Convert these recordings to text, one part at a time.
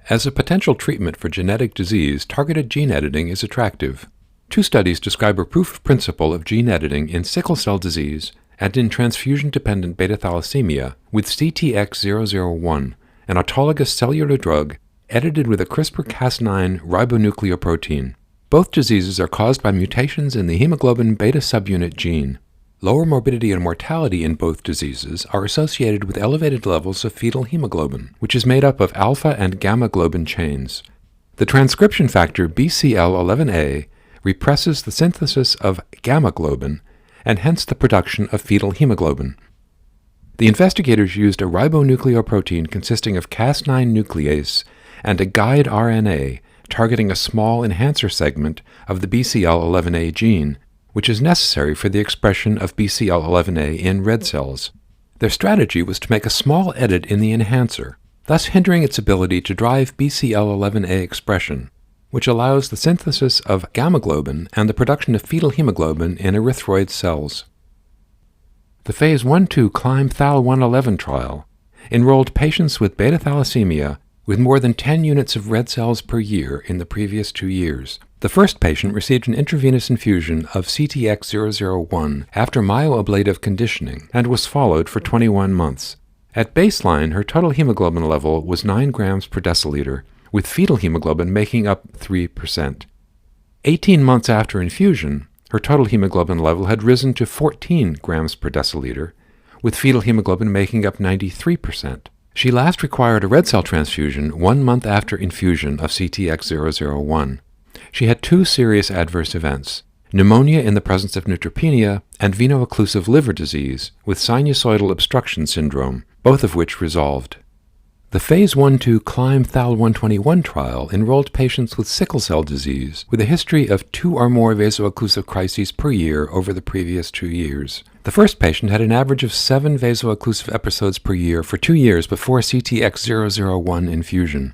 As a potential treatment for genetic disease, targeted gene editing is attractive. 2 studies describe a proof of principle of gene editing in sickle cell disease and in transfusion-dependent beta-thalassemia with CTX001, an autologous cellular drug edited with a CRISPR-Cas9 ribonucleoprotein. Both diseases are caused by mutations in the hemoglobin beta subunit gene. Lower morbidity and mortality in both diseases are associated with elevated levels of fetal hemoglobin, which is made up of alpha and gamma globin chains. The transcription factor BCL11A represses the synthesis of gamma globin and hence the production of fetal hemoglobin. The investigators used a ribonucleoprotein consisting of Cas9 nuclease and a guide RNA targeting a small enhancer segment of the BCL11A gene, which is necessary for the expression of BCL11A in red cells. Their strategy was to make a small edit in the enhancer, thus hindering its ability to drive BCL11A expression, which allows the synthesis of gamma globin and the production of fetal hemoglobin in erythroid cells. The Phase 1/2 CLIMB-Thal-111 trial enrolled patients with beta-thalassemia with more than 10 units of red cells per year in the previous 2 years. The first patient received an intravenous infusion of CTX001 after myoablative conditioning and was followed for 21 months. At baseline, her total hemoglobin level was 9 grams per deciliter, with fetal hemoglobin making up 3%. 18 months after infusion, her total hemoglobin level had risen to 14 grams per deciliter, with fetal hemoglobin making up 93%. She last required a red cell transfusion 1 month after infusion of CTX001. She had 2 serious adverse events: pneumonia in the presence of neutropenia and veno-occlusive liver disease with sinusoidal obstruction syndrome, both of which resolved. The Phase 1/2 CLIMB-Thal-121 trial enrolled patients with sickle cell disease with a history of 2 or more vaso-occlusive crises per year over the previous 2 years. The first patient had an average of 7 vaso-occlusive episodes per year for 2 years before CTX001 infusion.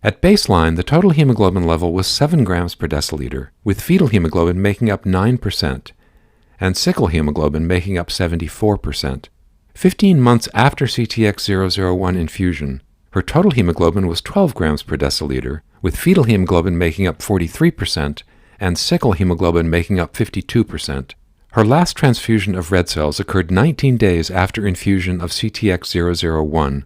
At baseline, the total hemoglobin level was 7 grams per deciliter, with fetal hemoglobin making up 9%, and sickle hemoglobin making up 74%. 15 months after CTX001 infusion, her total hemoglobin was 12 grams per deciliter, with fetal hemoglobin making up 43% and sickle hemoglobin making up 52%. Her last transfusion of red cells occurred 19 days after infusion of CTX001,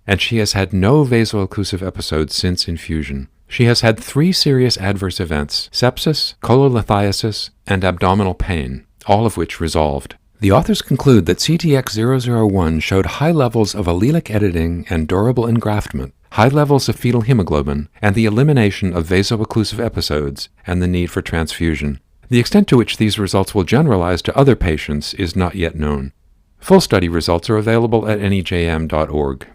and she has had no vaso-occlusive episodes since infusion. She has had 3 serious adverse events: sepsis, cholelithiasis, and abdominal pain, all of which resolved. The authors conclude that CTX001 showed high levels of allelic editing and durable engraftment, high levels of fetal hemoglobin, and the elimination of vaso-occlusive episodes and the need for transfusion. The extent to which these results will generalize to other patients is not yet known. Full study results are available at NEJM.org.